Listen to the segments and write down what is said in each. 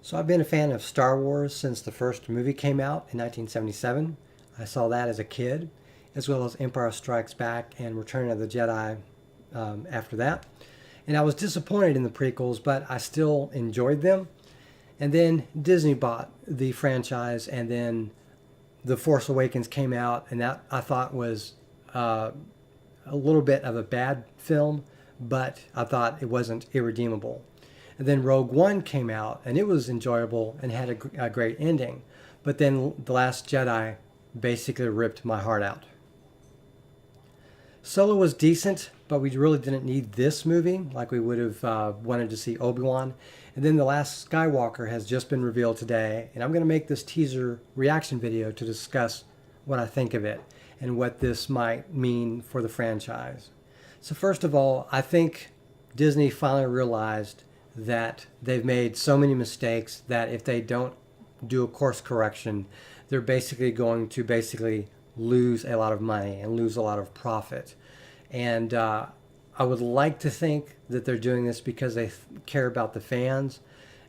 So I've been a fan of Star Wars since the first movie came out in 1977. I saw that as a kid, as well as Empire Strikes Back and Return of the Jedi after that. And I was disappointed in the prequels, but I still enjoyed them. And then Disney bought the franchise, and then The Force Awakens came out, and that I thought was a little bit of a bad film, but I thought it wasn't irredeemable. And then Rogue One came out, and it was enjoyable and had a great ending. But then The Last Jedi basically ripped my heart out. Solo was decent, but we really didn't need this movie like we would have wanted to see Obi-Wan. And then The Last Skywalker has just been revealed today, and I'm going to make this teaser reaction video to discuss what I think of it and what this might mean for the franchise. So first of all, I think Disney finally realized that they've made so many mistakes that if they don't do a course correction, they're basically going to lose a lot of money and lose a lot of profit. And I would like to think that they're doing this because they care about the fans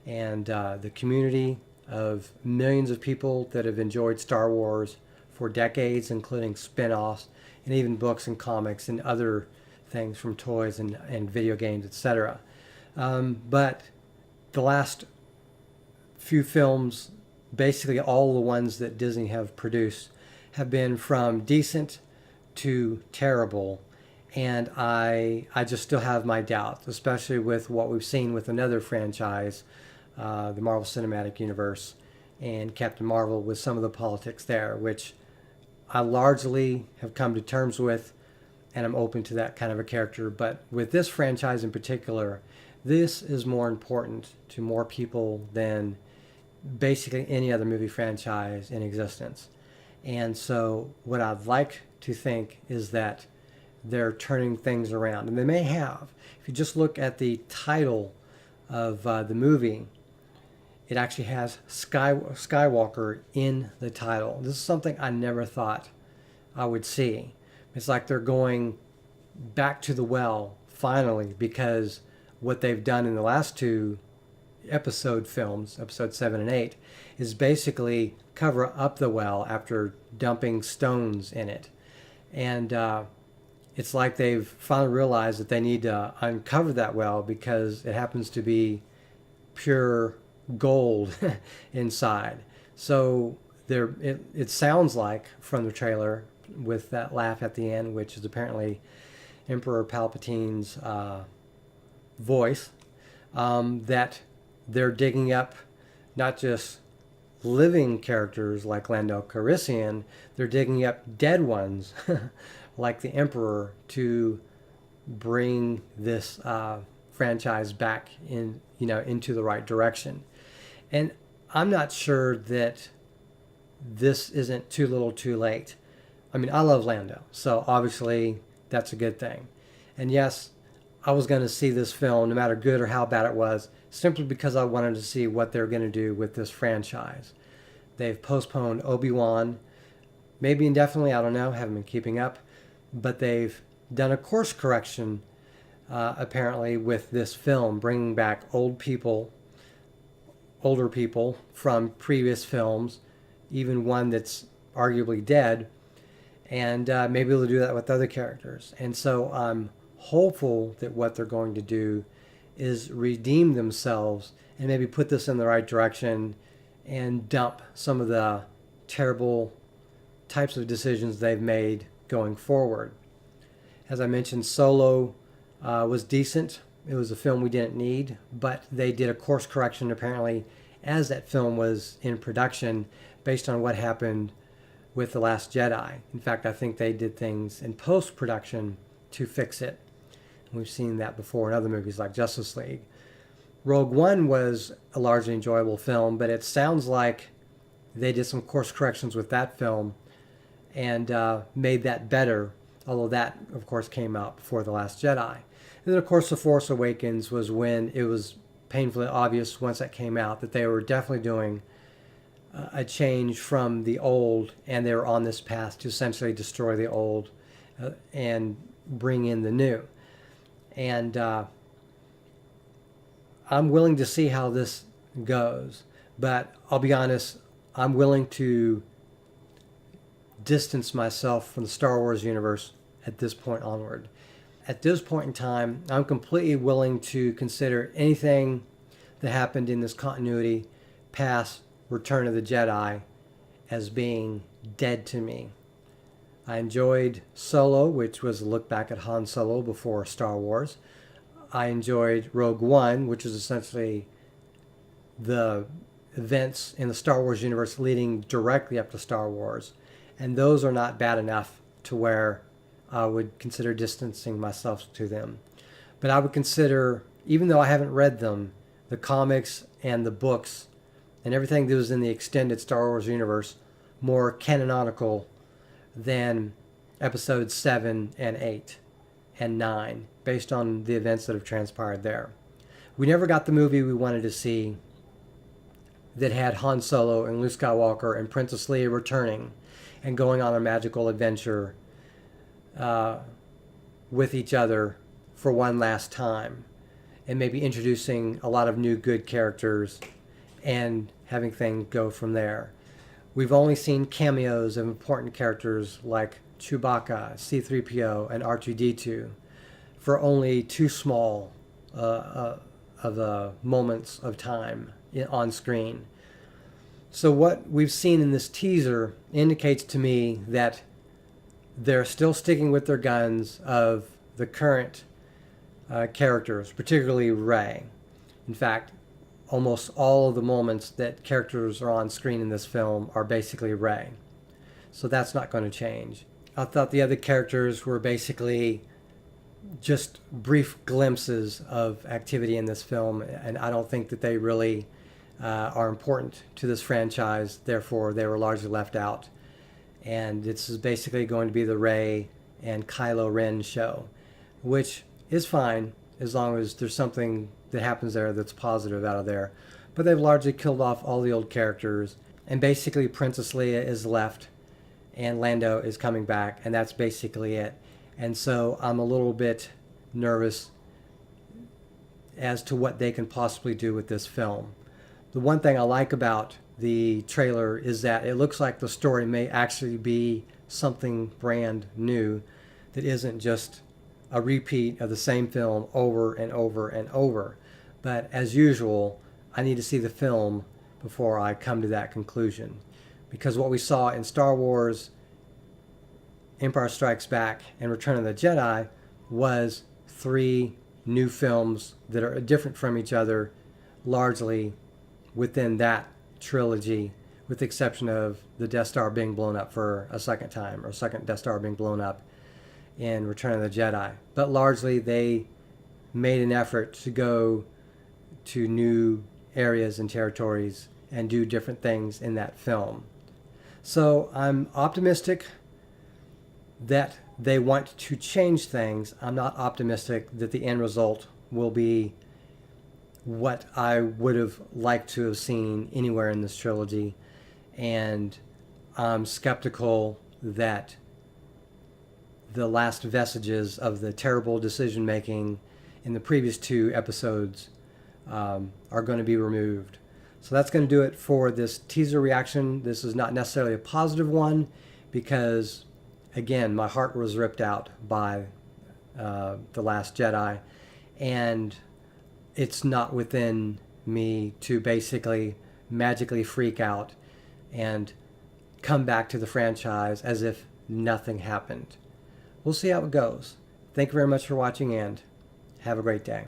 and the community of millions of people that have enjoyed Star Wars for decades, including spin-offs and even books and comics and other things from toys and video games, etc. But the last few films, basically all the ones that Disney have produced, have been from decent to terrible. And I just still have my doubts, especially with what we've seen with another franchise, the Marvel Cinematic Universe, and Captain Marvel, with some of the politics there, which I largely have come to terms with, and I'm open to that kind of a character. But with this franchise in particular, this is more important to more people than basically any other movie franchise in existence. And so what I'd like to think is that they're turning things around, and they may have. If you just look at the title of the movie, it actually has Skywalker in the title. This is something I never thought I would see. It's like they're going back to the well finally, because what they've done in the last two episode films, episode 7 and 8, is basically cover up the well after dumping stones in it. And it's like they've finally realized that they need to uncover that well because it happens to be pure gold inside. So it sounds like, from the trailer with that laugh at the end, which is apparently Emperor Palpatine's voice, that they're digging up not just living characters like Lando Calrissian, they're digging up dead ones like the Emperor to bring this franchise back into the right direction. And I'm not sure that this isn't too little too late. I mean, I love Lando, so obviously that's a good thing. And yes, I was going to see this film, no matter good or how bad it was, simply because I wanted to see what they're going to do with this franchise. They've postponed Obi-Wan, maybe indefinitely, I don't know, haven't been keeping up, but they've done a course correction, apparently, with this film, bringing back older people from previous films, even one that's arguably dead, and maybe they'll do that with other characters. And so I'm hopeful that what they're going to do is redeem themselves and maybe put this in the right direction and dump some of the terrible types of decisions they've made going forward. As I mentioned, Solo was decent. It was a film we didn't need, but they did a course correction apparently as that film was in production based on what happened with The Last Jedi. In fact, I think they did things in post-production to fix it. We've seen that before in other movies like Justice League. Rogue One was a largely enjoyable film, but it sounds like they did some course corrections with that film and made that better, although that, of course, came out before The Last Jedi. And then, of course, The Force Awakens was when it was painfully obvious once that came out that they were definitely doing a change from the old, and they were on this path to essentially destroy the old and bring in the new. And I'm willing to see how this goes. But I'll be honest, I'm willing to distance myself from the Star Wars universe at this point onward. At this point in time, I'm completely willing to consider anything that happened in this continuity past Return of the Jedi as being dead to me. I enjoyed Solo, which was a look back at Han Solo before Star Wars. I enjoyed Rogue One, which is essentially the events in the Star Wars universe leading directly up to Star Wars. And those are not bad enough to where I would consider distancing myself to them. But I would consider, even though I haven't read them, the comics and the books and everything that was in the extended Star Wars universe more canonical than episodes 7 and 8 and 9, based on the events that have transpired there. We never got the movie we wanted to see that had Han Solo and Luke Skywalker and Princess Leia returning and going on a magical adventure with each other for one last time, and maybe introducing a lot of new good characters and having things go from there. We've only seen cameos of important characters like Chewbacca, C-3PO, and R2-D2 for only two small moments of time on screen. So what we've seen in this teaser indicates to me that they're still sticking with their guns of the current characters, particularly Rey. In fact, almost all of the moments that characters are on screen in this film are basically Rey. So that's not going to change. I thought the other characters were basically just brief glimpses of activity in this film, and I don't think that they really are important to this franchise. Therefore, they were largely left out. And this is basically going to be the Rey and Kylo Ren show, which is fine as long as there's something that happens there that's positive out of there. But they've largely killed off all the old characters, and basically Princess Leia is left and Lando is coming back, and that's basically it. And so I'm a little bit nervous as to what they can possibly do with this film. The one thing I like about the trailer is that it looks like the story may actually be something brand new that isn't just a repeat of the same film over and over and over. But as usual, I need to see the film before I come to that conclusion. Because what we saw in Star Wars, Empire Strikes Back, and Return of the Jedi was 3 new films that are different from each other, largely within that trilogy, with the exception of the Death Star being blown up for a second time, or second Death Star being blown up in Return of the Jedi. But largely they made an effort to go to new areas and territories and do different things in that film. So I'm optimistic that they want to change things. I'm not optimistic that the end result will be what I would have liked to have seen anywhere in this trilogy. And I'm skeptical that the last vestiges of the terrible decision making in the previous 2 episodes are going to be removed. So that's going to do it for this teaser reaction. This is not necessarily a positive one because, again, my heart was ripped out by The Last Jedi, and it's not within me to basically magically freak out and come back to the franchise as if nothing happened. We'll see how it goes. Thank you very much for watching, and have a great day.